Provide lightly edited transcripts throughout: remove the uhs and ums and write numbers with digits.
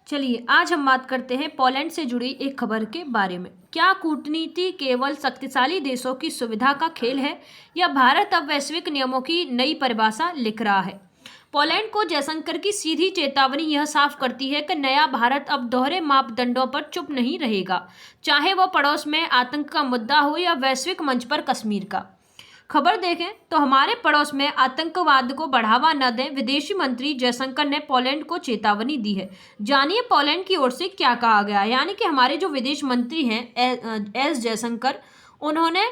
चलिए आज हम बात करते हैं पोलैंड से जुड़ी एक खबर के बारे में। क्या कूटनीति केवल शक्तिशाली देशों की सुविधा का खेल है या भारत अब वैश्विक नियमों की नई परिभाषा लिख रहा है? पोलैंड को जयशंकर की सीधी चेतावनी यह साफ करती है कि नया भारत अब दोहरे मापदंडों पर चुप नहीं रहेगा, चाहे वह पड़ोस में आतंक का मुद्दा हो या वैश्विक मंच पर कश्मीर का। खबर देखें तो हमारे पड़ोस में आतंकवाद को बढ़ावा न दें, विदेशी मंत्री जयशंकर ने पोलैंड को चेतावनी दी है। जानिए पोलैंड की ओर से क्या कहा गया है। यानी कि हमारे जो विदेश मंत्री हैं एस जयशंकर, उन्होंने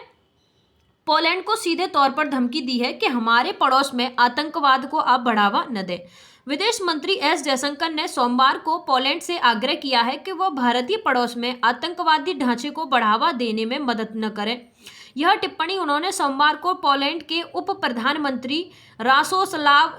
पोलैंड को सीधे तौर पर धमकी दी है कि हमारे पड़ोस में आतंकवाद को आप बढ़ावा न दें। विदेश मंत्री एस जयशंकर ने सोमवार को पोलैंड से आग्रह किया है कि वह भारतीय पड़ोस में आतंकवादी ढांचे को बढ़ावा देने में मदद न करें। यह टिप्पणी उन्होंने सोमवार को पोलैंड के उप प्रधानमंत्री रासोस्लाव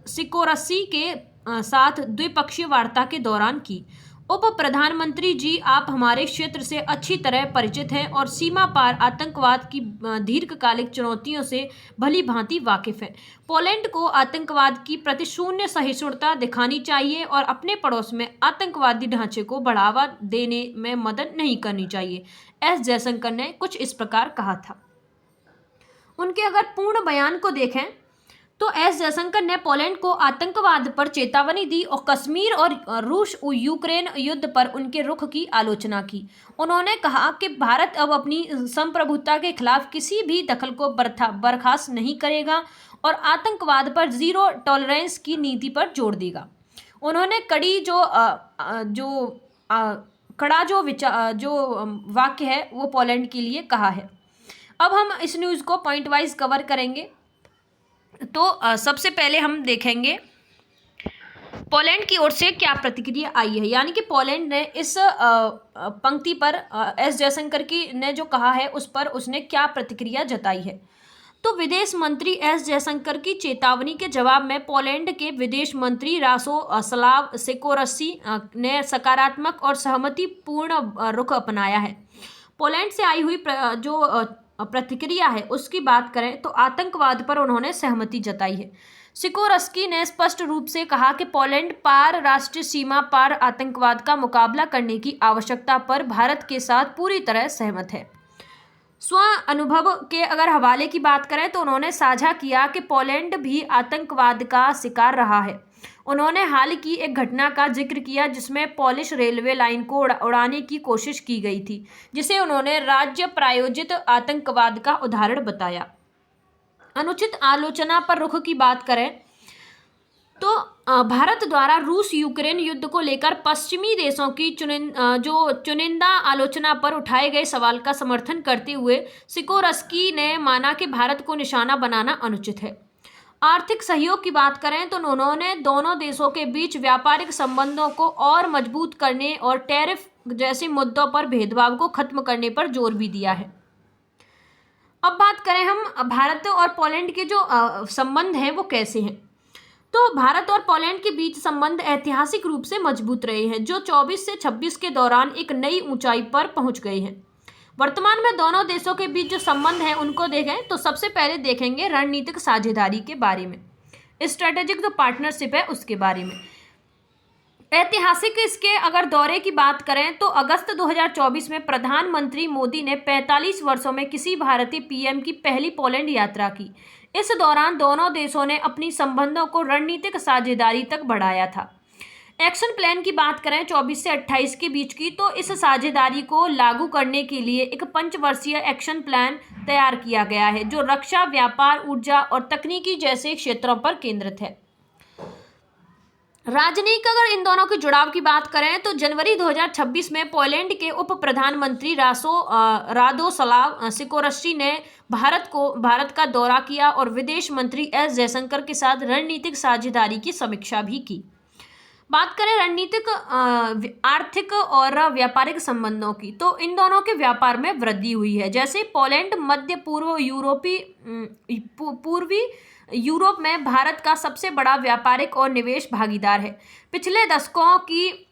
सिकोरस्की के साथ द्विपक्षीय वार्ता के दौरान की। उप प्रधानमंत्री जी, आप हमारे क्षेत्र से अच्छी तरह परिचित हैं और सीमा पार आतंकवाद की दीर्घकालिक चुनौतियों से भली भांति वाकिफ हैं। पोलैंड को आतंकवाद की प्रति शून्य सहिष्णुता दिखानी चाहिए और अपने पड़ोस में आतंकवादी ढांचे को बढ़ावा देने में मदद नहीं करनी चाहिए। एस जयशंकर ने कुछ इस प्रकार कहा था। उनके अगर पूर्ण बयान को देखें तो एस जयशंकर ने पोलैंड को आतंकवाद पर चेतावनी दी और कश्मीर और रूस यूक्रेन युद्ध पर उनके रुख की आलोचना की। उन्होंने कहा कि भारत अब अपनी संप्रभुता के खिलाफ किसी भी दखल को बर्खास्त नहीं करेगा और आतंकवाद पर जीरो टॉलरेंस की नीति पर जोर देगा। उन्होंने जो वाक्य है वो पोलैंड के लिए कहा है। अब हम इस न्यूज़ को पॉइंट वाइज कवर करेंगे। तो सबसे पहले हम देखेंगे पोलैंड की ओर से क्या प्रतिक्रिया आई है। यानी कि पोलैंड ने इस पंक्ति पर एस जयशंकर की ने जो कहा है उस पर उसने क्या प्रतिक्रिया जताई है। तो विदेश मंत्री एस जयशंकर की चेतावनी के जवाब में पोलैंड के विदेश मंत्री रासोस्लाव सिकोरस्की ने सकारात्मक और सहमतिपूर्ण रुख अपनाया है। पोलैंड से आई हुई जो प्रतिक्रिया है उसकी बात करें तो आतंकवाद पर उन्होंने सहमति जताई है। सिकोरस्की ने स्पष्ट रूप से कहा कि पोलैंड पार राष्ट्रीय सीमा पार आतंकवाद का मुकाबला करने की आवश्यकता पर भारत के साथ पूरी तरह सहमत है। स्व अनुभव के अगर हवाले की बात करें तो उन्होंने साझा किया कि पोलैंड भी आतंकवाद का शिकार रहा है। उन्होंने हाल की एक घटना का जिक्र किया जिसमें पोलिश रेलवे लाइन को उड़ाने की कोशिश की गई थी, जिसे उन्होंने राज्य प्रायोजित आतंकवाद का उदाहरण बताया। अनुचित आलोचना पर रुख की बात करें तो भारत द्वारा रूस यूक्रेन युद्ध को लेकर पश्चिमी देशों की चुनिंदा आलोचना पर उठाए गए सवाल का समर्थन करते हुए सिकोरस्की ने माना कि भारत को निशाना बनाना अनुचित है। आर्थिक सहयोग की बात करें तो उन्होंने दोनों देशों के बीच व्यापारिक संबंधों को और मजबूत करने और टैरिफ जैसे मुद्दों पर भेदभाव को खत्म करने पर जोर भी दिया है। अब बात करें हम भारत और पोलैंड के जो संबंध हैं वो कैसे हैं। तो भारत और पोलैंड के बीच संबंध ऐतिहासिक रूप से मजबूत रहे हैं, जो 24 से 26 के दौरान एक नई ऊंचाई पर पहुंच गए हैं। वर्तमान में दोनों देशों के बीच जो संबंध हैं उनको देखें तो सबसे पहले देखेंगे रणनीतिक साझेदारी के बारे में, स्ट्रेटेजिक जो पार्टनरशिप है उसके बारे में। ऐतिहासिक इसके अगर दौरे की बात करें तो अगस्त 2024 में प्रधानमंत्री मोदी ने 45 वर्षों में किसी भारतीय पीएम की पहली पोलैंड यात्रा की। इस दौरान दोनों देशों ने अपनी संबंधों को रणनीतिक साझेदारी तक बढ़ाया था। एक्शन प्लान की बात करें 24 से 28 के बीच की, तो इस साझेदारी को लागू करने के लिए एक पंचवर्षीय एक्शन प्लान तैयार किया गया है जो रक्षा, व्यापार, ऊर्जा और तकनीकी जैसे क्षेत्रों पर केंद्रित है। राजनयिक अगर इन दोनों के जुड़ाव की बात करें तो जनवरी 2026 में पोलैंड के उप प्रधानमंत्री रादोस्लाव सिकोरस्की ने भारत का दौरा किया और विदेश मंत्री एस जयशंकर के साथ रणनीतिक साझेदारी की समीक्षा भी की। बात करें रणनीतिक, आर्थिक और व्यापारिक संबंधों की, तो इन दोनों के व्यापार में वृद्धि हुई है। जैसे पोलैंड मध्य पूर्वी यूरोप में भारत का सबसे बड़ा व्यापारिक और निवेश भागीदार है। पिछले दशकों की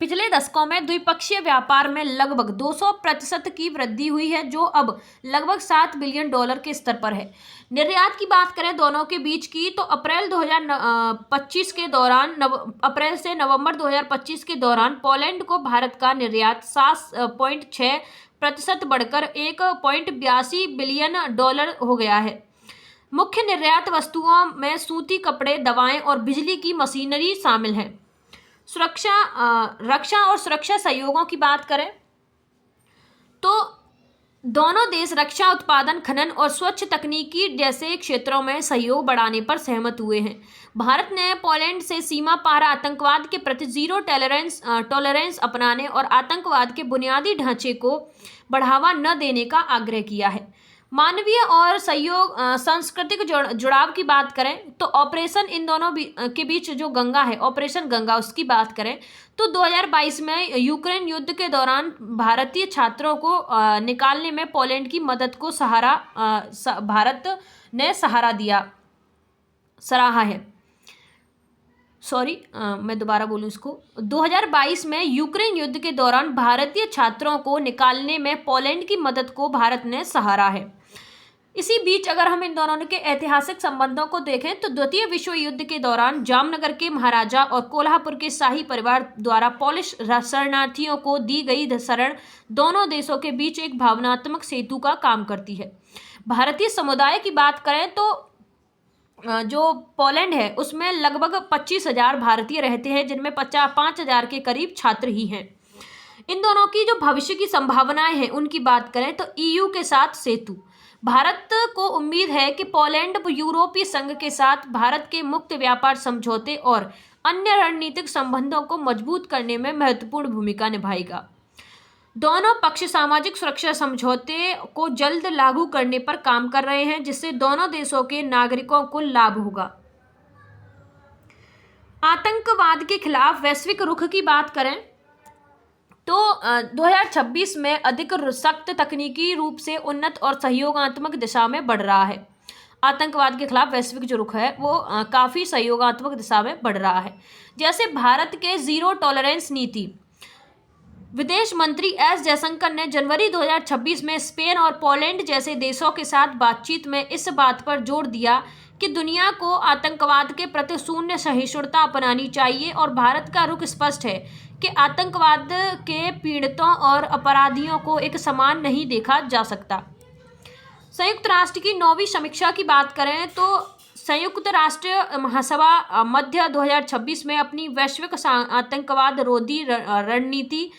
पिछले दशकों में द्विपक्षीय व्यापार में लगभग 200% की वृद्धि हुई है, जो अब लगभग $7 बिलियन के स्तर पर है। निर्यात की बात करें दोनों के बीच की, तो अप्रैल से नवंबर 2025 के दौरान पोलैंड को भारत का निर्यात 7.6% बढ़कर $1.82 बिलियन हो गया है। मुख्य निर्यात वस्तुओं में सूती कपड़े, दवाएं और बिजली की मशीनरी शामिल है। रक्षा और सुरक्षा सहयोगों की बात करें तो दोनों देश रक्षा उत्पादन, खनन और स्वच्छ तकनीकी जैसे क्षेत्रों में सहयोग बढ़ाने पर सहमत हुए हैं। भारत ने पोलैंड से सीमा पार आतंकवाद के प्रति जीरो टॉलरेंस अपनाने और आतंकवाद के बुनियादी ढांचे को बढ़ावा न देने का आग्रह किया है। मानवीय और सहयोग सांस्कृतिक जुड़ाव की बात करें तो ऑपरेशन इन दोनों के बीच जो गंगा है, ऑपरेशन गंगा, उसकी बात करें तो 2022 में यूक्रेन युद्ध के दौरान भारतीय छात्रों को निकालने में पोलैंड की मदद को भारत ने सराहा है। मैं दोबारा बोलूं इसको। 2022 में यूक्रेन युद्ध के दौरान भारतीय छात्रों को निकालने में पोलैंड की मदद को भारत ने सराहा है। इसी बीच अगर हम इन दोनों के ऐतिहासिक संबंधों को देखें तो द्वितीय विश्व युद्ध के दौरान जामनगर के महाराजा और कोल्हापुर के शाही परिवार द्वारा पोलिश शरणार्थियों को दी गई शरण दोनों देशों के बीच एक भावनात्मक सेतु का काम करती है। भारतीय समुदाय की बात करें तो जो पोलैंड है उसमें लगभग 25,000 भारतीय रहते हैं, जिनमें 5,000 के करीब छात्र ही हैं। इन दोनों की जो भविष्य की संभावनाएं हैं उनकी बात करें तो ईयू के साथ सेतु। भारत को उम्मीद है कि पोलैंड यूरोपीय संघ के साथ भारत के मुक्त व्यापार समझौते और अन्य रणनीतिक संबंधों को मजबूत करने में महत्वपूर्ण भूमिका निभाएगा। दोनों पक्ष सामाजिक सुरक्षा समझौते को जल्द लागू करने पर काम कर रहे हैं, जिससे दोनों देशों के नागरिकों को लाभ होगा। आतंकवाद के खिलाफ वैश्विक रुख की बात करें तो 2026 में अधिक सख्त तकनीकी रूप से उन्नत और सहयोगात्मक दिशा में बढ़ रहा है। आतंकवाद के खिलाफ वैश्विक जो रुख है वो काफ़ी सहयोगात्मक दिशा में बढ़ रहा है। जैसे भारत के जीरो टॉलरेंस नीति, विदेश मंत्री एस जयशंकर ने जनवरी 2026 में स्पेन और पोलैंड जैसे देशों के साथ बातचीत में इस बात पर जोर दिया कि दुनिया को आतंकवाद के प्रति शून्य सहिष्णुता अपनानी चाहिए और भारत का रुख स्पष्ट है कि आतंकवाद के पीड़ितों और अपराधियों को एक समान नहीं देखा जा सकता। संयुक्त राष्ट्र की 9वीं समीक्षा की बात करें तो संयुक्त राष्ट्र महासभा मध्य 2026 में अपनी वैश्विक आतंकवाद रोधी रणनीति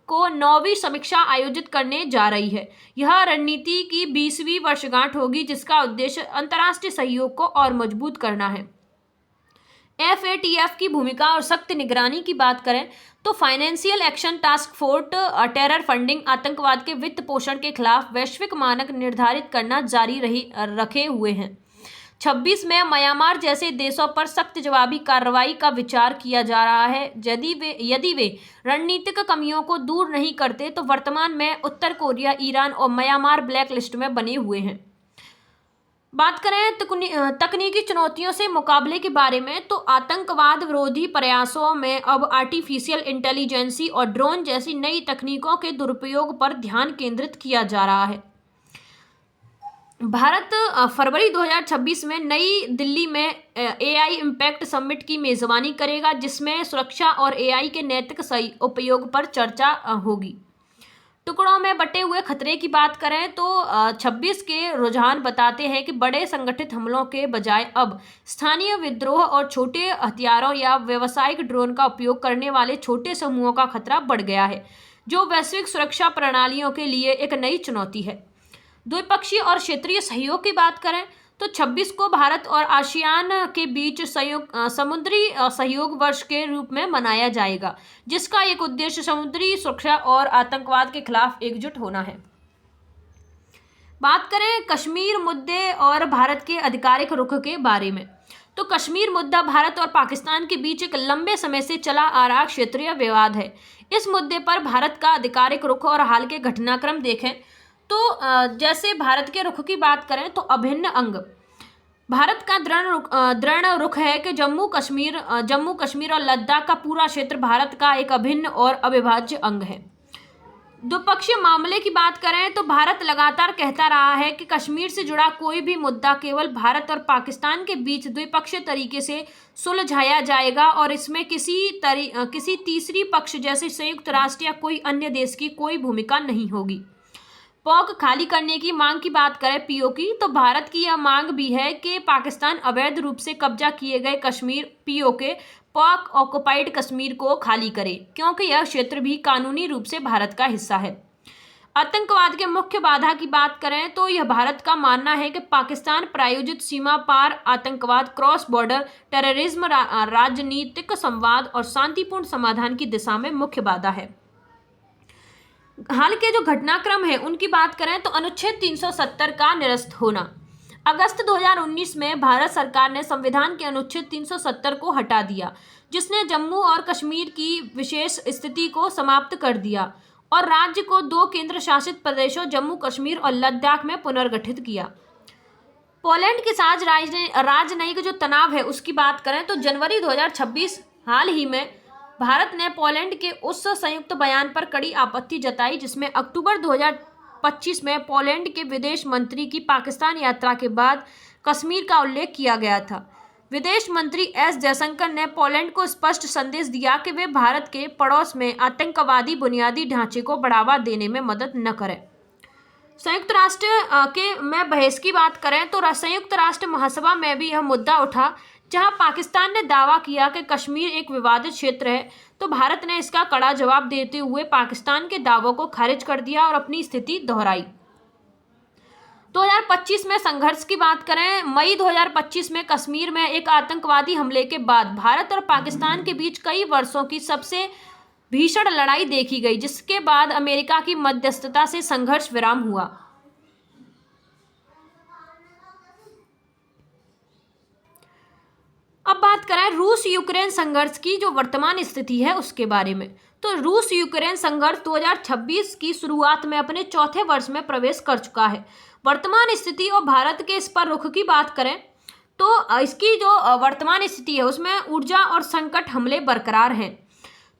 को 9वीं समीक्षा आयोजित करने जा रही है। यह रणनीति की 20वीं वर्षगांठ होगी, जिसका उद्देश्य अंतर्राष्ट्रीय सहयोग को और मजबूत करना है। FATF की भूमिका और सख्त निगरानी की बात करें तो financial action task force terror funding, आतंकवाद के वित्त पोषण के खिलाफ वैश्विक मानक निर्धारित करना जारी रखे हुए हैं। 26 में म्यांमार जैसे देशों पर सख्त जवाबी कार्रवाई का विचार किया जा रहा है। यदि वे रणनीतिक कमियों को दूर नहीं करते तो वर्तमान में उत्तर कोरिया, ईरान और म्यांमार ब्लैक लिस्ट में बने हुए हैं। बात करें तकनीकी चुनौतियों से मुकाबले के बारे में तो आतंकवाद विरोधी प्रयासों में अब आर्टिफिशियल इंटेलिजेंसी और ड्रोन जैसी नई तकनीकों के दुरुपयोग पर ध्यान केंद्रित किया जा रहा है। भारत फरवरी 2026 में नई दिल्ली में AI इम्पैक्ट समिट की मेजबानी करेगा, जिसमें सुरक्षा और AI के नैतिक सही उपयोग पर चर्चा होगी। टुकड़ों में बटे हुए खतरे की बात करें तो 26 के रुझान बताते हैं कि बड़े संगठित हमलों के बजाय अब स्थानीय विद्रोह और छोटे हथियारों या व्यावसायिक ड्रोन का उपयोग करने वाले छोटे समूहों का खतरा बढ़ गया है, जो वैश्विक सुरक्षा प्रणालियों के लिए एक नई चुनौती है। द्विपक्षीय और क्षेत्रीय सहयोग की बात करें तो 26 को भारत और आसियान के बीच समुद्री सहयोग वर्ष के रूप में मनाया जाएगा, जिसका एक उद्देश्य समुद्री सुरक्षा और आतंकवाद के खिलाफ एकजुट होना है। बात करें कश्मीर मुद्दे और भारत के आधिकारिक रुख के बारे में तो कश्मीर मुद्दा भारत और पाकिस्तान के बीच एक लंबे समय से चला आ रहा क्षेत्रीय विवाद है। इस मुद्दे पर भारत का आधिकारिक रुख और हाल के घटनाक्रम देखें तो जैसे भारत के रुख की बात करें तो अभिन्न अंग, भारत का दृढ़ रुख है कि जम्मू कश्मीर और लद्दाख का पूरा क्षेत्र भारत का एक अभिन्न और अविभाज्य अंग है। द्विपक्षीय मामले की बात करें तो भारत लगातार कहता रहा है कि कश्मीर से जुड़ा कोई भी मुद्दा केवल भारत और पाकिस्तान के बीच द्विपक्षीय तरीके से सुलझाया जाएगा और इसमें किसी तीसरी पक्ष जैसे संयुक्त राष्ट्र या कोई अन्य देश की कोई भूमिका नहीं होगी। पॉक खाली करने की मांग की बात करें पीओ की, तो भारत की यह मांग भी है कि पाकिस्तान अवैध रूप से कब्जा किए गए कश्मीर पीओ के पाक ऑक्युपाइड कश्मीर को खाली करे, क्योंकि यह क्षेत्र भी कानूनी रूप से भारत का हिस्सा है। आतंकवाद के मुख्य बाधा की बात करें तो यह भारत का मानना है कि पाकिस्तान प्रायोजित सीमा पार आतंकवाद, क्रॉस बॉर्डर टेररिज्म राजनीतिक संवाद और शांतिपूर्ण समाधान की दिशा में मुख्य बाधा है। हाल के जो घटनाक्रम है उनकी बात करें तो अनुच्छेद 370 का निरस्त होना। अगस्त 2019 में भारत सरकार ने संविधान के अनुच्छेद 370 को हटा दिया, जिसने जम्मू और कश्मीर की विशेष स्थिति को समाप्त कर दिया और राज्य को 2 केंद्र शासित प्रदेशों जम्मू कश्मीर और लद्दाख में पुनर्गठित किया। पोलैंड के साथ राजनयिक जो तनाव है उसकी बात करें तो जनवरी 2026 हाल ही में भारत ने पोलैंड के उस संयुक्त बयान पर कड़ी आपत्ति जताई जिसमें अक्टूबर 2025 में पोलैंड के विदेश मंत्री की पाकिस्तान यात्रा के बाद कश्मीर का उल्लेख किया गया था। विदेश मंत्री एस जयशंकर ने पोलैंड को स्पष्ट संदेश दिया कि वे भारत के पड़ोस में आतंकवादी बुनियादी ढांचे को बढ़ावा देने में मदद न करें। संयुक्त राष्ट्र के में बहस की बात करें तो संयुक्त राष्ट्र महासभा में भी यह मुद्दा उठा, जहां पाकिस्तान ने दावा किया कि कश्मीर एक विवादित क्षेत्र है, तो भारत ने इसका कड़ा जवाब देते हुए पाकिस्तान के दावों को खारिज कर दिया और अपनी स्थिति दोहराई। 2025 में संघर्ष की बात करें, मई 2025 में कश्मीर में एक आतंकवादी हमले के बाद भारत और पाकिस्तान के बीच कई वर्षों की सबसे भीषण लड़ाई देखी गई, जिसके बाद अमेरिका की मध्यस्थता से संघर्ष विराम हुआ। अब बात करें रूस यूक्रेन संघर्ष की जो वर्तमान स्थिति है उसके बारे में, तो रूस यूक्रेन संघर्ष 2026 की शुरुआत में अपने चौथे वर्ष में प्रवेश कर चुका है। वर्तमान स्थिति और भारत के इस पर रुख की बात करें तो इसकी जो वर्तमान स्थिति है उसमें ऊर्जा और संकट हमले बरकरार हैं।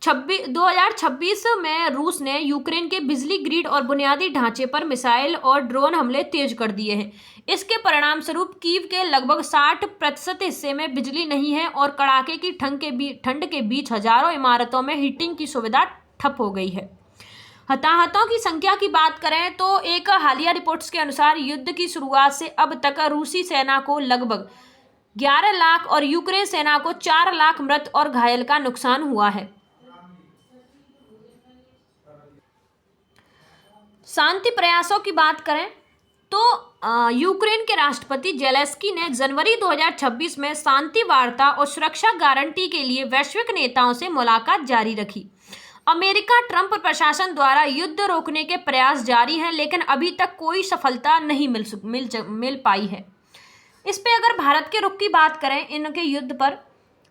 2026 में रूस ने यूक्रेन के बिजली ग्रिड और बुनियादी ढांचे पर मिसाइल और ड्रोन हमले तेज कर दिए हैं। इसके परिणाम स्वरूप कीव के लगभग 60% हिस्से में बिजली नहीं है और कड़ाके की ठंड के बीच हजारों इमारतों में हीटिंग की सुविधा ठप हो गई है। हताहतों की संख्या की बात करें तो एक हालिया रिपोर्ट्स के अनुसार युद्ध की शुरुआत से अब तक रूसी सेना को लगभग 11 लाख और यूक्रेन सेना को 4 लाख मृत और घायल का नुकसान हुआ है। शांति प्रयासों की बात करें तो यूक्रेन के राष्ट्रपति जेलेंस्की ने जनवरी 2026 में शांति वार्ता और सुरक्षा गारंटी के लिए वैश्विक नेताओं से मुलाकात जारी रखी। अमेरिका ट्रंप प्रशासन द्वारा युद्ध रोकने के प्रयास जारी हैं, लेकिन अभी तक कोई सफलता नहीं मिल पाई है। इस पे अगर भारत के रुख की बात करें इनके युद्ध पर,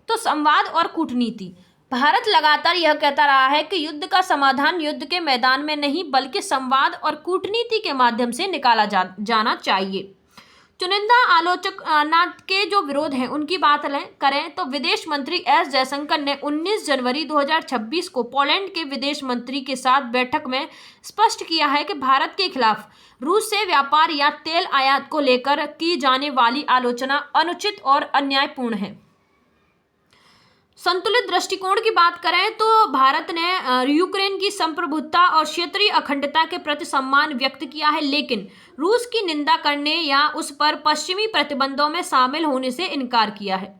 तो संवाद और कूटनीति। भारत लगातार यह कहता रहा है कि युद्ध का समाधान युद्ध के मैदान में नहीं बल्कि संवाद और कूटनीति के माध्यम से निकाला जाना चाहिए। चुनिंदा आलोचक के जो विरोध हैं उनकी बात करें तो विदेश मंत्री एस जयशंकर ने 19 जनवरी 2026 को पोलैंड के विदेश मंत्री के साथ बैठक में स्पष्ट किया है कि भारत के खिलाफ रूस से व्यापार या तेल आयात को लेकर की जाने वाली आलोचना अनुचित और अन्यायपूर्ण है। संतुलित दृष्टिकोण की बात करें तो भारत ने यूक्रेन की संप्रभुता और क्षेत्रीय अखंडता के प्रति सम्मान व्यक्त किया है, लेकिन रूस की निंदा करने या उस पर पश्चिमी प्रतिबंधों में शामिल होने से इनकार किया है।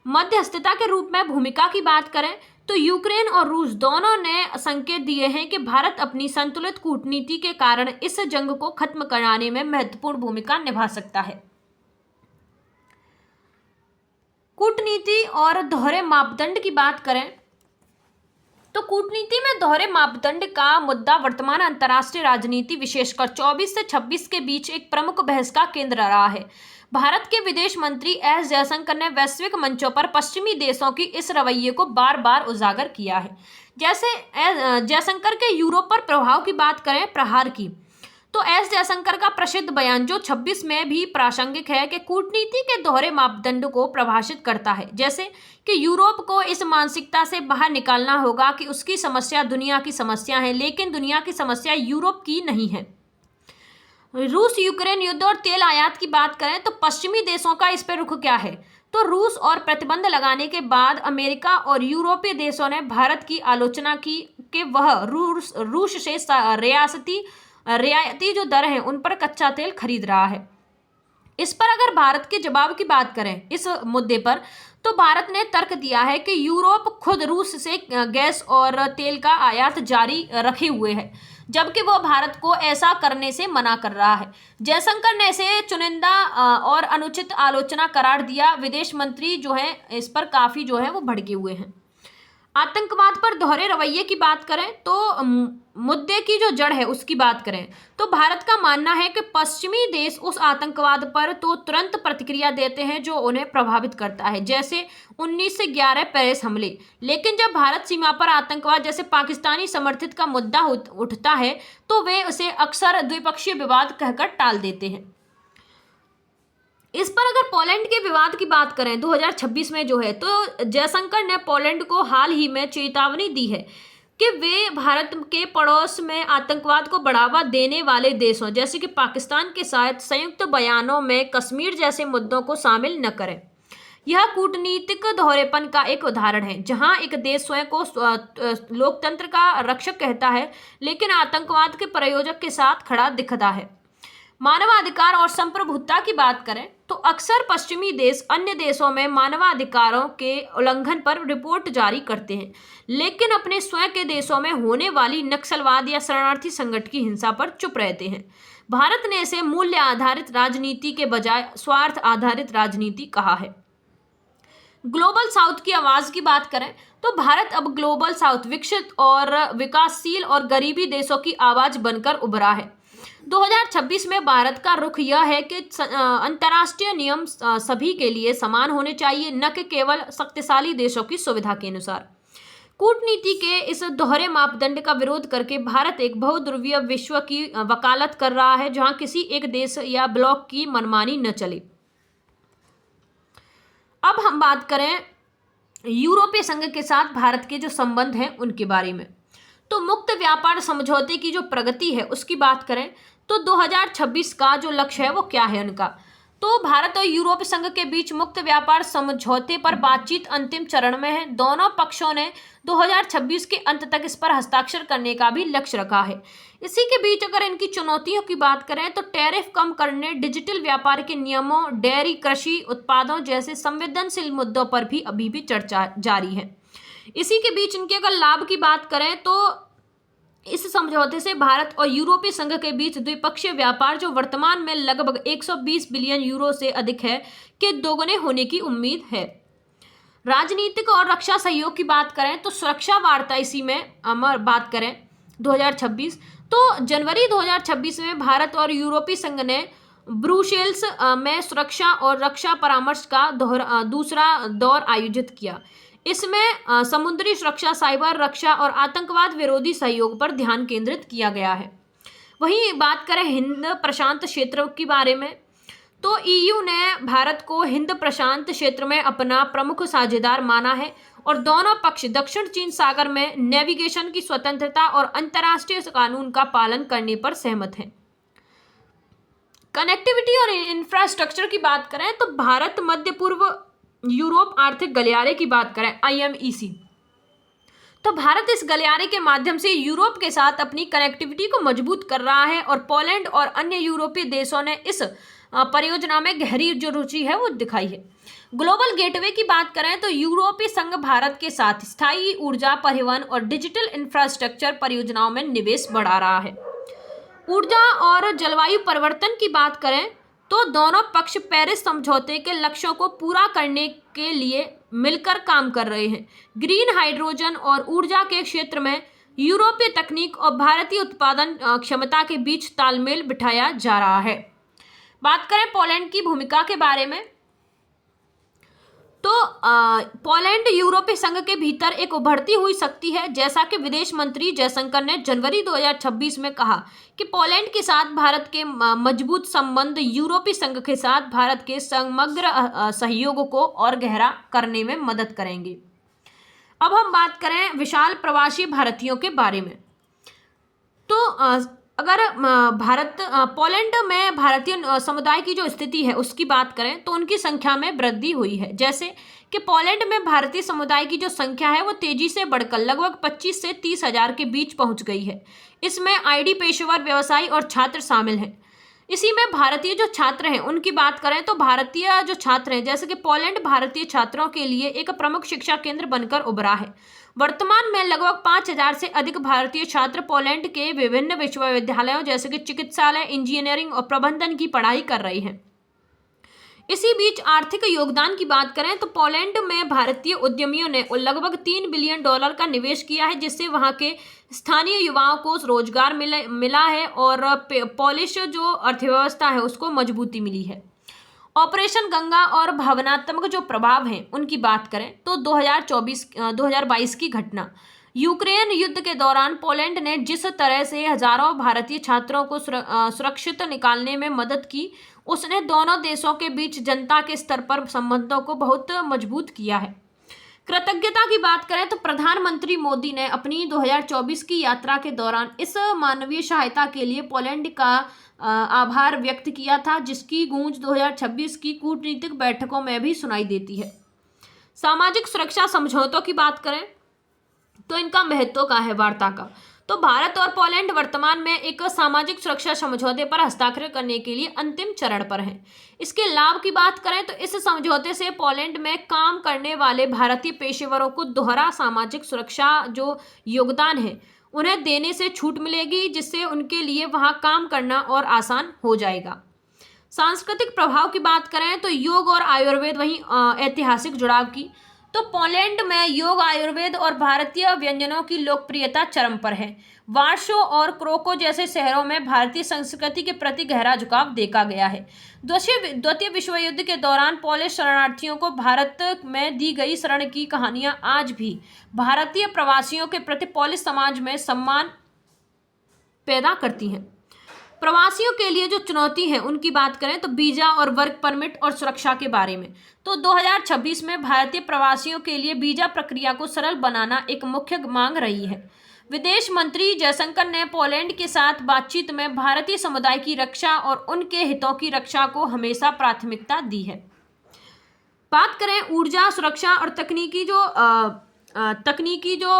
मध्यस्थता के रूप में भूमिका की बात करें तो यूक्रेन और रूस दोनों ने संकेत दिए हैं कि भारत अपनी संतुलित कूटनीति के कारण इस जंग को खत्म कराने में महत्वपूर्ण भूमिका निभा सकता है। कूटनीति और दोहरे मापदंड की बात करें तो कूटनीति में दोहरे मापदंड का मुद्दा वर्तमान अंतर्राष्ट्रीय राजनीति विशेषकर 24 से 26 के बीच एक प्रमुख बहस का केंद्र रहा है। भारत के विदेश मंत्री एस जयशंकर ने वैश्विक मंचों पर पश्चिमी देशों की इस रवैये को बार बार उजागर किया है। जैसे जयशंकर के यूरोप पर प्रभाव की बात करें प्रहार की, तो एस जयशंकर का प्रसिद्ध बयान जो 26 में भी प्रासंगिक है कि कूटनीति के दोहरे मापदंड को परिभाषित करता है, जैसे कि यूरोप को इस मानसिकता से बाहर निकालना होगा कि उसकी समस्या दुनिया की समस्या है, लेकिन दुनिया की समस्या यूरोप की नहीं है। रूस यूक्रेन युद्ध और तेल आयात की बात करें तो पश्चिमी देशों का इस पर रुख क्या है? तो रूस और प्रतिबंध लगाने के बाद अमेरिका और यूरोपीय देशों ने भारत की आलोचना की कि वह रूस से रियायती जो दर है उन पर कच्चा तेल खरीद रहा है। इस पर अगर भारत के जवाब की बात करें इस मुद्दे पर, तो भारत ने तर्क दिया है कि यूरोप खुद रूस से गैस और तेल का आयात जारी रखे हुए है, जबकि वह भारत को ऐसा करने से मना कर रहा है। जयशंकर ने इसे चुनिंदा और अनुचित आलोचना करार दिया। विदेश मंत्री जो है इस पर काफी जो है वो भड़के हुए हैं। आतंकवाद पर दोहरे रवैये की बात करें तो मुद्दे की जो जड़ है उसकी बात करें तो भारत का मानना है कि पश्चिमी देश उस आतंकवाद पर तो तुरंत प्रतिक्रिया देते हैं जो उन्हें प्रभावित करता है, जैसे 19 से 11 पेरिस हमले। लेकिन जब भारत सीमा पर आतंकवाद जैसे पाकिस्तानी समर्थित का मुद्दा उठता है तो वे उसे अक्सर द्विपक्षीय विवाद कहकर टाल देते हैं। इस पर अगर पोलैंड के विवाद की बात करें 2026 में जो है, तो जयशंकर ने पोलैंड को हाल ही में चेतावनी दी है कि वे भारत के पड़ोस में आतंकवाद को बढ़ावा देने वाले देशों जैसे कि पाकिस्तान के साथ संयुक्त बयानों में कश्मीर जैसे मुद्दों को शामिल न करें। यह कूटनीतिक दोहरेपन का एक उदाहरण है, जहां एक देश स्वयं को लोकतंत्र का रक्षक कहता है लेकिन आतंकवाद के प्रयोजक के साथ खड़ा दिखता है। मानवाधिकार और संप्रभुता की बात करें तो अक्सर पश्चिमी देश अन्य देशों में मानवाधिकारों के उल्लंघन पर रिपोर्ट जारी करते हैं, लेकिन अपने स्वयं के देशों में होने वाली नक्सलवाद या शरणार्थी संगठन की हिंसा पर चुप रहते हैं। भारत ने इसे मूल्य आधारित राजनीति के बजाय स्वार्थ आधारित राजनीति कहा है। ग्लोबल साउथ की आवाज की बात करें तो भारत अब ग्लोबल साउथ विकसित और विकासशील और गरीबी देशों की आवाज बनकर उभरा है। 2026 में भारत का रुख यह है कि अंतर्राष्ट्रीय नियम सभी के लिए समान होने चाहिए, न कि केवल शक्तिशाली देशों की सुविधा के अनुसार। कूटनीति के इस दोहरे मापदंड का विरोध करके भारत एक बहुध्रुवीय विश्व की वकालत कर रहा है, जहां किसी एक देश या ब्लॉक की मनमानी न चले। अब हम बात करें यूरोपीय संघ के साथ भारत के जो संबंध हैं उनके बारे में, तो मुक्त व्यापार समझौते की जो प्रगति है उसकी बात करें तो 2026 का जो लक्ष्य है वो क्या है उनका, तो भारत और यूरोपीय संघ के बीच मुक्त व्यापार समझौते पर बातचीत अंतिम चरण में है। दोनों पक्षों ने 2026 के अंत तक इस पर हस्ताक्षर करने का भी लक्ष्य रखा है। इसी के बीच अगर इनकी चुनौतियों की बात करें तो टैरिफ कम करने, डिजिटल व्यापार के नियमों, डेयरी कृषि उत्पादों जैसे संवेदनशील मुद्दों पर भी अभी भी चर्चा जारी है। इसी के बीच इनके अगर लाभ की बात करें तो इस समझौते से भारत और यूरोपीय संघ के बीच द्विपक्षीय व्यापार जो वर्तमान में लगभग 120 बिलियन यूरो से अधिक है के दोगुने होने की उम्मीद है। राजनीतिक और रक्षा सहयोग की बात करें तो सुरक्षा वार्ता इसी में बात करें 2026 तो जनवरी 2026 में भारत और यूरोपीय संघ ने ब्रुसेल्स में सुरक्षा और रक्षा परामर्श का दूसरा दौर आयोजित किया। इसमें समुद्री सुरक्षा, साइबर रक्षा और आतंकवाद विरोधी सहयोग पर ध्यान केंद्रित किया गया है। वहीं बात करें हिंद प्रशांत क्षेत्र की बारे में तो ईयू ने भारत को हिंद प्रशांत क्षेत्र में अपना प्रमुख साझेदार माना है और दोनों पक्ष दक्षिण चीन सागर में नेविगेशन की स्वतंत्रता और अंतर्राष्ट्रीय कानून का पालन करने पर सहमत हैं। कनेक्टिविटी और इंफ्रास्ट्रक्चर की बात करें तो भारत मध्य पूर्व यूरोप आर्थिक गलियारे की बात करें IMEC तो भारत इस गलियारे के माध्यम से यूरोप के साथ अपनी कनेक्टिविटी को मजबूत कर रहा है और पोलैंड और अन्य यूरोपीय देशों ने इस परियोजना में गहरी जो रुचि है वो दिखाई है। ग्लोबल गेटवे की बात करें तो यूरोपीय संघ भारत के साथ स्थायी ऊर्जा, परिवहन और डिजिटल इंफ्रास्ट्रक्चर परियोजनाओं में निवेश बढ़ा रहा है। ऊर्जा और जलवायु परिवर्तन की बात करें तो दोनों पक्ष पेरिस समझौते के लक्ष्यों को पूरा करने के लिए मिलकर काम कर रहे हैं। ग्रीन हाइड्रोजन और ऊर्जा के क्षेत्र में यूरोपीय तकनीक और भारतीय उत्पादन क्षमता के बीच तालमेल बिठाया जा रहा है। बात करें पोलैंड की भूमिका के बारे में तो पोलैंड यूरोपीय संघ के भीतर एक उभरती हुई शक्ति है, जैसा कि विदेश मंत्री जयशंकर ने जनवरी 2026 में कहा कि पोलैंड के साथ भारत के मजबूत संबंध यूरोपीय संघ के साथ भारत के समग्र सहयोग को और गहरा करने में मदद करेंगे। अब हम बात करें विशाल प्रवासी भारतीयों के बारे में। तो अगर पोलैंड में भारतीय समुदाय की जो स्थिति है उसकी बात करें तो उनकी संख्या में वृद्धि हुई है। जैसे कि पोलैंड में भारतीय समुदाय की जो संख्या है वो तेजी से बढ़कर लगभग 25 से 30 हजार के बीच पहुंच गई है। इसमें आईटी पेशेवर, व्यवसायी और छात्र शामिल हैं। इसी में भारतीय जो छात्र हैं उनकी बात करें तो भारतीय जो छात्र हैं, जैसे कि पोलैंड भारतीय छात्रों के लिए एक प्रमुख शिक्षा केंद्र बनकर उभरा है। वर्तमान में लगभग 5,000 से अधिक भारतीय छात्र पोलैंड के विभिन्न विश्वविद्यालयों जैसे कि चिकित्सालय, इंजीनियरिंग और प्रबंधन की पढ़ाई कर रही हैं। इसी बीच आर्थिक योगदान की बात करें तो पोलैंड में भारतीय उद्यमियों ने लगभग $3 बिलियन का निवेश किया है, जिससे वहां के स्थानीय युवाओं को रोजगार मिला है और पोलिश जो अर्थव्यवस्था है उसको मजबूती मिली है। ऑपरेशन गंगा और भावनात्मक जो प्रभाव हैं उनकी बात करें तो 2022 की घटना, यूक्रेन युद्ध के दौरान पोलैंड ने जिस तरह से हजारों भारतीय छात्रों को सुरक्षित निकालने में मदद की, उसने दोनों देशों के बीच जनता के स्तर पर संबंधों को बहुत मजबूत किया है। कृतज्ञता की बात करें तो प्रधानमंत्री मोदी ने अपनी 2024 की यात्रा के दौरान इस मानवीय सहायता के लिए पोलैंड का आभार व्यक्त किया था, जिसकी गूंज 2026 की कूटनीतिक बैठकों में भी सुनाई देती है। सामाजिक सुरक्षा समझौतों की बात करें तो इनका महत्व का है वार्ता का। तो भारत और पोलैंड वर्तमान में एक सामाजिक सुरक्षा समझौते पर हस्ताक्षर करने के लिए अंतिम चरण पर हैं। इसके लाभ की बात करें तो इस समझौते से पोलैंड में काम करने वाले भारतीय पेशेवरों को दोहरा सामाजिक सुरक्षा जो योगदान है उन्हें देने से छूट मिलेगी, जिससे उनके लिए वहां काम करना और आसान हो जाएगा। सांस्कृतिक प्रभाव की बात करें तो योग और आयुर्वेद, वहीं ऐतिहासिक जुड़ाव की, तो पोलैंड में योग, आयुर्वेद और भारतीय व्यंजनों की लोकप्रियता चरम पर है। वार्शो और क्रोको जैसे शहरों में भारतीय संस्कृति के प्रति गहरा झुकाव देखा गया है। द्वितीय विश्व युद्ध के दौरान पोलिश शरणार्थियों को भारत में दी गई शरण की कहानियां आज भी भारतीय प्रवासियों के प्रति पोलिश समाज में सम्मान पैदा करती हैं। प्रवासियों के लिए जो चुनौती है उनकी बात करें तो वीजा और वर्क परमिट और सुरक्षा के बारे में, तो 2026 में भारतीय प्रवासियों के लिए वीजा प्रक्रिया को सरल बनाना एक मुख्य मांग रही है। विदेश मंत्री जयशंकर ने पोलैंड के साथ बातचीत में भारतीय समुदाय की रक्षा और उनके हितों की रक्षा को हमेशा प्राथमिकता दी है। बात करें ऊर्जा, सुरक्षा और तकनीकी जो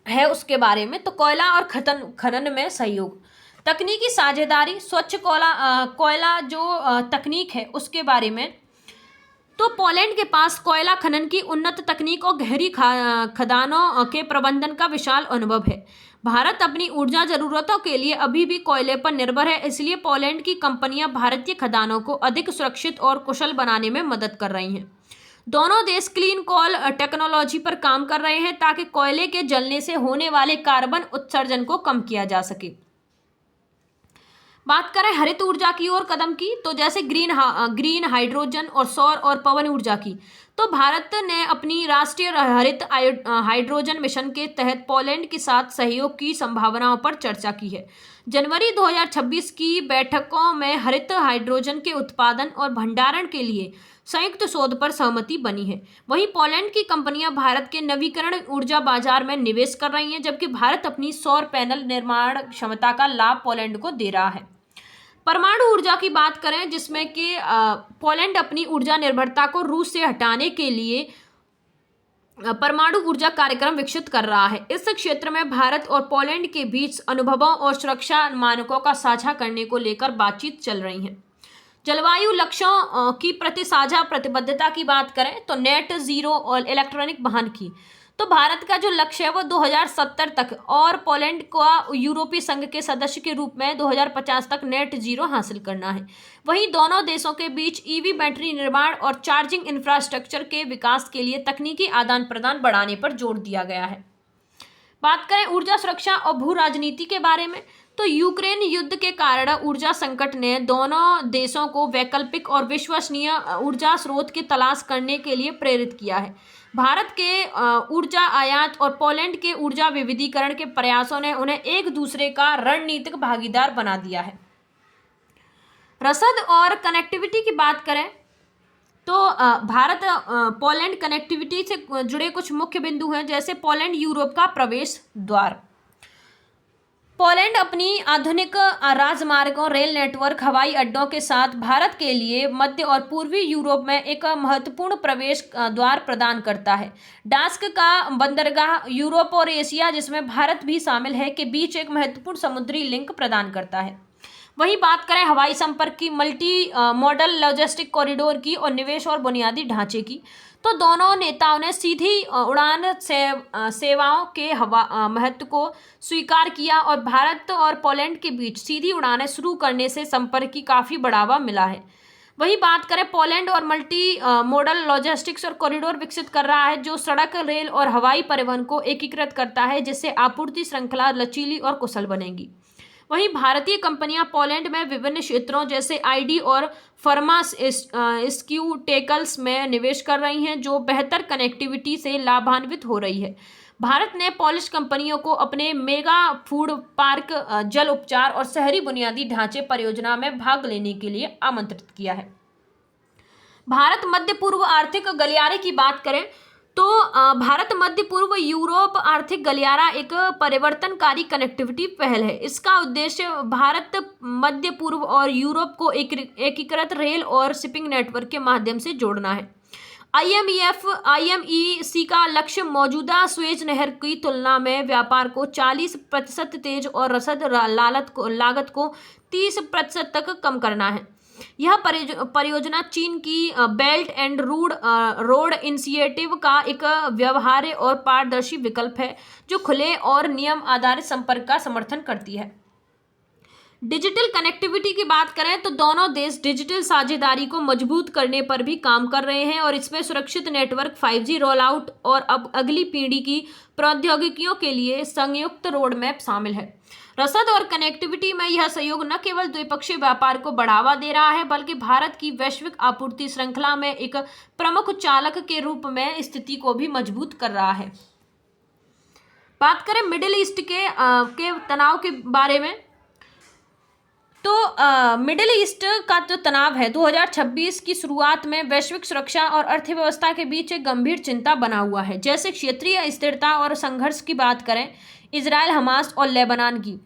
है उसके बारे में, तो कोयला और खनन में सहयोग, तकनीकी साझेदारी, स्वच्छ कोयला जो तकनीक है उसके बारे में, तो पोलैंड के पास कोयला खनन की उन्नत तकनीक और गहरी खदानों के प्रबंधन का विशाल अनुभव है। भारत अपनी ऊर्जा जरूरतों के लिए अभी भी कोयले पर निर्भर है, इसलिए पोलैंड की कंपनियां भारतीय खदानों को अधिक सुरक्षित और कुशल बनाने में मदद कर रही हैं। दोनों देश क्लीन कोल टेक्नोलॉजी पर काम कर रहे हैं ताकि कोयले के जलने से होने वाले कार्बन उत्सर्जन को कम किया जा सके। बात करें हरित ऊर्जा की ओर कदम की, तो जैसे ग्रीन हाइड्रोजन और सौर और पवन ऊर्जा की, तो भारत ने अपनी राष्ट्रीय हरित हाइड्रोजन मिशन के तहत पोलैंड के साथ सहयोग की संभावनाओं पर चर्चा की है। जनवरी 2026 की बैठकों में हरित हाइड्रोजन के उत्पादन और भंडारण के लिए संयुक्त शोध पर सहमति बनी है। वहीं पोलैंड की कंपनियां भारत के नवीकरण ऊर्जा बाजार में निवेश कर रही हैं, जबकि भारत अपनी सौर पैनल निर्माण क्षमता का लाभ पोलैंड को दे रहा है। परमाणु ऊर्जा की बात करें, जिसमें कि पोलैंड अपनी ऊर्जा निर्भरता को रूस से हटाने के लिए परमाणु ऊर्जा कार्यक्रम विकसित कर रहा है। इस क्षेत्र में भारत और पोलैंड के बीच अनुभवों और सुरक्षा मानकों का साझा करने को लेकर बातचीत चल रही है। जलवायु लक्ष्यों की प्रति साझा प्रतिबद्धता की बात करें तो नेट जीरो और इलेक्ट्रॉनिक वाहन की, तो भारत का जो लक्ष्य है वो 2070 तक और पोलैंड को यूरोपीय संघ के सदस्य के रूप में 2050 तक नेट जीरो हासिल करना है। वहीं दोनों देशों के बीच ईवी बैटरी निर्माण और चार्जिंग इंफ्रास्ट्रक्चर के विकास के लिए तकनीकी आदान प्रदान बढ़ाने पर जोर दिया गया है। बात करें ऊर्जा सुरक्षा और भू राजनीति के बारे में, तो यूक्रेन युद्ध के कारण ऊर्जा संकट ने दोनों देशों को वैकल्पिक और विश्वसनीय ऊर्जा स्रोत की तलाश करने के लिए प्रेरित किया है। भारत के ऊर्जा आयात और पोलैंड के ऊर्जा विविधीकरण के प्रयासों ने उन्हें एक दूसरे का रणनीतिक भागीदार बना दिया है। रसद और कनेक्टिविटी की बात करें तो भारत पोलैंड कनेक्टिविटी से जुड़े कुछ मुख्य बिंदु हैं, जैसे पोलैंड यूरोप का प्रवेश द्वार। पोलैंड अपनी आधुनिक राजमार्गों, रेल नेटवर्क, हवाई अड्डों के साथ भारत के लिए मध्य और पूर्वी यूरोप में एक महत्वपूर्ण प्रवेश द्वार प्रदान करता है। डास्क का बंदरगाह यूरोप और एशिया, जिसमें भारत भी शामिल है, के बीच एक महत्वपूर्ण समुद्री लिंक प्रदान करता है। वहीं बात करें हवाई संपर्क की, मल्टी मॉडल लॉजिस्टिक कॉरिडोर की और निवेश और बुनियादी ढांचे की, तो दोनों नेताओं ने सीधी उड़ान सेवाओं के महत्व को स्वीकार किया और भारत और पोलैंड के बीच सीधी उड़ानें शुरू करने से संपर्क की काफ़ी बढ़ावा मिला है। वही बात करें, पोलैंड और मल्टी मॉडल लॉजिस्टिक्स और कॉरिडोर विकसित कर रहा है, जो सड़क, रेल और हवाई परिवहन को एकीकृत करता है, जिससे आपूर्ति श्रृंखला लचीली और कुशल बनेगी। वहीं भारतीय कंपनियां पोलैंड में विभिन्न क्षेत्रों जैसे आईडी और फार्मास्यूटिकल्स में निवेश कर रही हैं, जो बेहतर कनेक्टिविटी से लाभान्वित हो रही है। भारत ने पॉलिश कंपनियों को अपने मेगा फूड पार्क, जल उपचार और शहरी बुनियादी ढांचे परियोजना में भाग लेने के लिए आमंत्रित किया है। भारत मध्य पूर्व आर्थिक गलियारे की बात करें तो भारत मध्य पूर्व यूरोप आर्थिक गलियारा एक परिवर्तनकारी कनेक्टिविटी पहल है। इसका उद्देश्य भारत मध्य पूर्व और यूरोप को एकीकृत रेल और शिपिंग नेटवर्क के माध्यम से जोड़ना है। IMEC का लक्ष्य मौजूदा स्वेज नहर की तुलना में व्यापार को 40% तेज और रसद लागत को 30% तक कम करना है। यह परियोजना चीन की बेल्ट एंड रोड इनिशिएटिव का एक व्यवहार्य और पारदर्शी विकल्प है, जो खुले और नियम आधारित संपर्क का समर्थन करती है। डिजिटल कनेक्टिविटी की बात करें तो दोनों देश डिजिटल साझेदारी को मजबूत करने पर भी काम कर रहे हैं और इसमें सुरक्षित नेटवर्क, 5G रोल आउट और अब अगली पीढ़ी की प्रौद्योगिकियों के लिए संयुक्त रोड मैप शामिल है। रसद और कनेक्टिविटी में यह सहयोग न केवल द्विपक्षीय व्यापार को बढ़ावा दे रहा है, बल्कि भारत की वैश्विक आपूर्ति श्रृंखला में एक प्रमुख चालक के रूप में स्थिति को भी मजबूत कर रहा है। बात करें मिडिल ईस्ट के तनाव के बारे में तो मिडिल ईस्ट का जो तनाव है 2026 की शुरुआत में वैश्विक सुरक्षा और अर्थव्यवस्था के बीच एक गंभीर चिंता बना हुआ है। जैसे क्षेत्रीय स्थिरता और संघर्ष की बात करें, इजराइल, हमास और लेबनान की,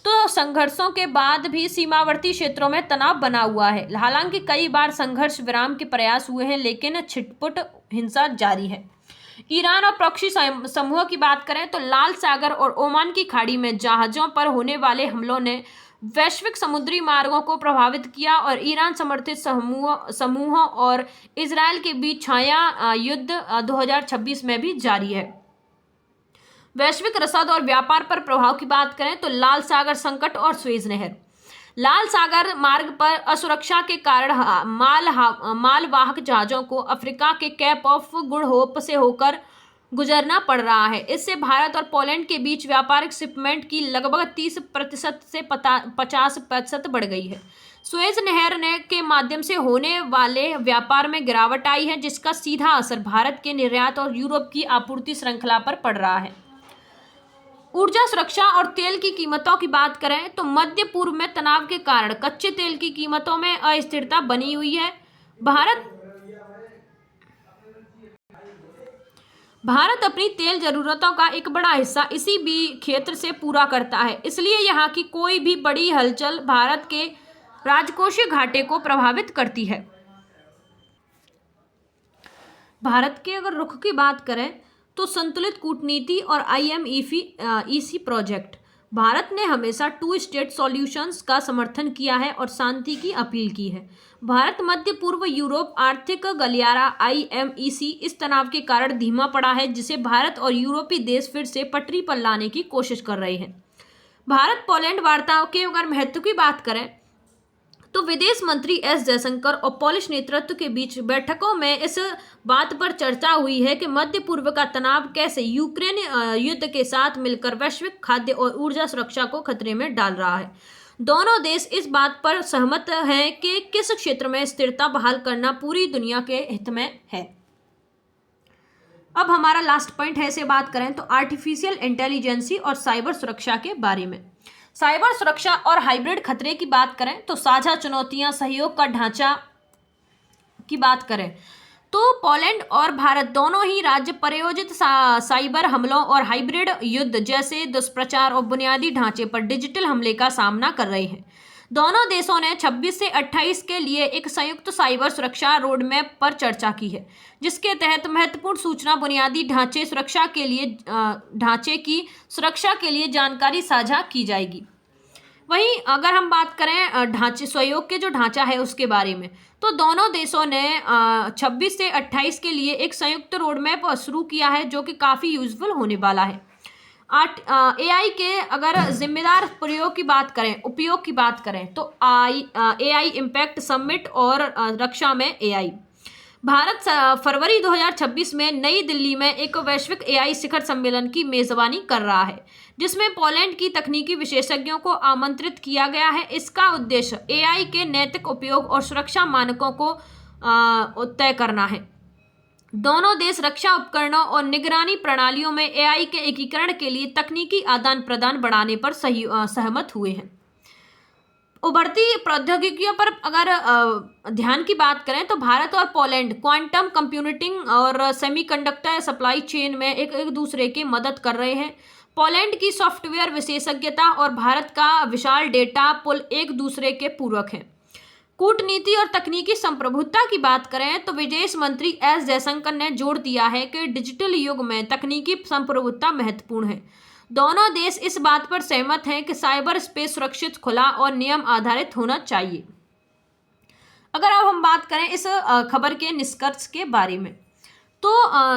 तो संघर्षों के बाद भी सीमावर्ती क्षेत्रों में तनाव बना हुआ है। हालांकि कई बार संघर्ष विराम के प्रयास हुए हैं, लेकिन छिटपुट हिंसा जारी है। ईरान और प्रॉक्सी समूह की बात करें तो लाल सागर और ओमान की खाड़ी में जहाज़ों पर होने वाले हमलों ने वैश्विक समुद्री मार्गों को प्रभावित किया और ईरान समर्थित समूहों और इजरायल के बीच छाया युद्ध 2026 में भी जारी है। वैश्विक रसद और व्यापार पर प्रभाव की बात करें तो लाल सागर संकट और स्वेज नहर। लाल सागर मार्ग पर असुरक्षा के कारण मालवाहक जहाज़ों को अफ्रीका के केप ऑफ गुड होप से होकर गुजरना पड़ रहा है। इससे भारत और पोलैंड के बीच व्यापारिक शिपमेंट की लगभग 30% से 50% बढ़ गई है। स्वेज नहर के माध्यम से होने वाले व्यापार में गिरावट आई है, जिसका सीधा असर भारत के निर्यात और यूरोप की आपूर्ति श्रृंखला पर पड़ रहा है। ऊर्जा सुरक्षा और तेल की कीमतों की बात करें तो मध्य पूर्व में तनाव के कारण कच्चे तेल की कीमतों में अस्थिरता बनी हुई है। भारत अपनी तेल जरूरतों का एक बड़ा हिस्सा इसी भी क्षेत्र से पूरा करता है, इसलिए यहाँ की कोई भी बड़ी हलचल भारत के राजकोषीय घाटे को प्रभावित करती है। भारत के अगर रुख की बात करें तो संतुलित कूटनीति और IMEC प्रोजेक्ट। भारत ने हमेशा 2 स्टेट सॉल्यूशंस का समर्थन किया है और शांति की अपील की है। भारत मध्य पूर्व यूरोप आर्थिक गलियारा IMEC इस तनाव के कारण धीमा पड़ा है, जिसे भारत और यूरोपीय देश फिर से पटरी पर लाने की कोशिश कर रहे हैं। भारत पोलैंड वार्ताओं के अगर महत्व की बात करें तो विदेश मंत्री एस जयशंकर और पोलिश नेतृत्व के बीच बैठकों में इस बात पर चर्चा हुई है कि मध्य पूर्व का तनाव कैसे यूक्रेन युद्ध के साथ मिलकर वैश्विक खाद्य और ऊर्जा सुरक्षा को खतरे में डाल रहा है। दोनों देश इस बात पर सहमत हैं कि किस क्षेत्र में स्थिरता बहाल करना पूरी दुनिया के हित में है। अब हमारा लास्ट पॉइंट है, इसे बात करें तो आर्टिफिशियल इंटेलिजेंसी और साइबर सुरक्षा के बारे में। साइबर सुरक्षा और हाइब्रिड खतरे की बात करें तो साझा चुनौतियां, सहयोग का ढांचा की बात करें तो पोलैंड और भारत दोनों ही राज्य प्रायोजित साइबर हमलों और हाइब्रिड युद्ध जैसे दुष्प्रचार और बुनियादी ढांचे पर डिजिटल हमले का सामना कर रहे हैं। दोनों देशों ने 26 से 28 के लिए एक संयुक्त साइबर सुरक्षा रोडमैप पर चर्चा की है, जिसके तहत महत्वपूर्ण सूचना बुनियादी ढांचे की सुरक्षा के लिए जानकारी साझा की जाएगी। वहीं अगर हम बात करें ढांचे सहयोग के जो ढांचा है उसके बारे में, तो दोनों देशों ने 26 से 28 के लिए एक संयुक्त रोडमैप शुरू किया है, जो कि काफ़ी यूजफुल होने वाला है। AI के अगर जिम्मेदार उपयोग की बात करें तो AI इम्पैक्ट समिट और रक्षा में AI। भारत फरवरी 2026 में नई दिल्ली में एक वैश्विक AI शिखर सम्मेलन की मेजबानी कर रहा है, जिसमें पोलैंड की तकनीकी विशेषज्ञों को आमंत्रित किया गया है। इसका उद्देश्य AI के नैतिक उपयोग और सुरक्षा मानकों को तय करना है। दोनों देश रक्षा उपकरणों और निगरानी प्रणालियों में AI के एकीकरण के लिए तकनीकी आदान प्रदान बढ़ाने पर सहमत हुए हैं। उभरती प्रौद्योगिकियों पर अगर ध्यान की बात करें तो भारत और पोलैंड क्वांटम कंप्यूटिंग और सेमीकंडक्टर सप्लाई चेन में एक दूसरे की मदद कर रहे हैं। पोलैंड की सॉफ्टवेयर विशेषज्ञता और भारत का विशाल डेटा पुल एक दूसरे के पूरक हैं। कूटनीति और तकनीकी संप्रभुता की बात करें तो विदेश मंत्री एस जयशंकर ने जोर दिया है कि डिजिटल युग में तकनीकी संप्रभुता महत्वपूर्ण है। दोनों देश इस बात पर सहमत हैं कि साइबर स्पेस सुरक्षित, खुला और नियम आधारित होना चाहिए। अगर अब हम बात करें इस खबर के निष्कर्ष के बारे में, तो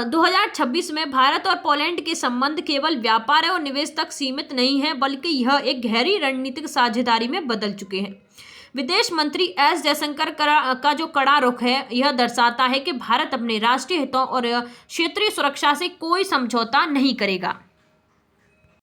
2026 में भारत और पोलैंड के संबंध केवल व्यापार और निवेश तक सीमित नहीं है, बल्कि यह एक गहरी रणनीतिक साझेदारी में बदल चुके हैं। विदेश मंत्री एस जयशंकर का जो कड़ा रुख है, यह दर्शाता है कि भारत अपने राष्ट्रीय हितों और क्षेत्रीय सुरक्षा से कोई समझौता नहीं करेगा।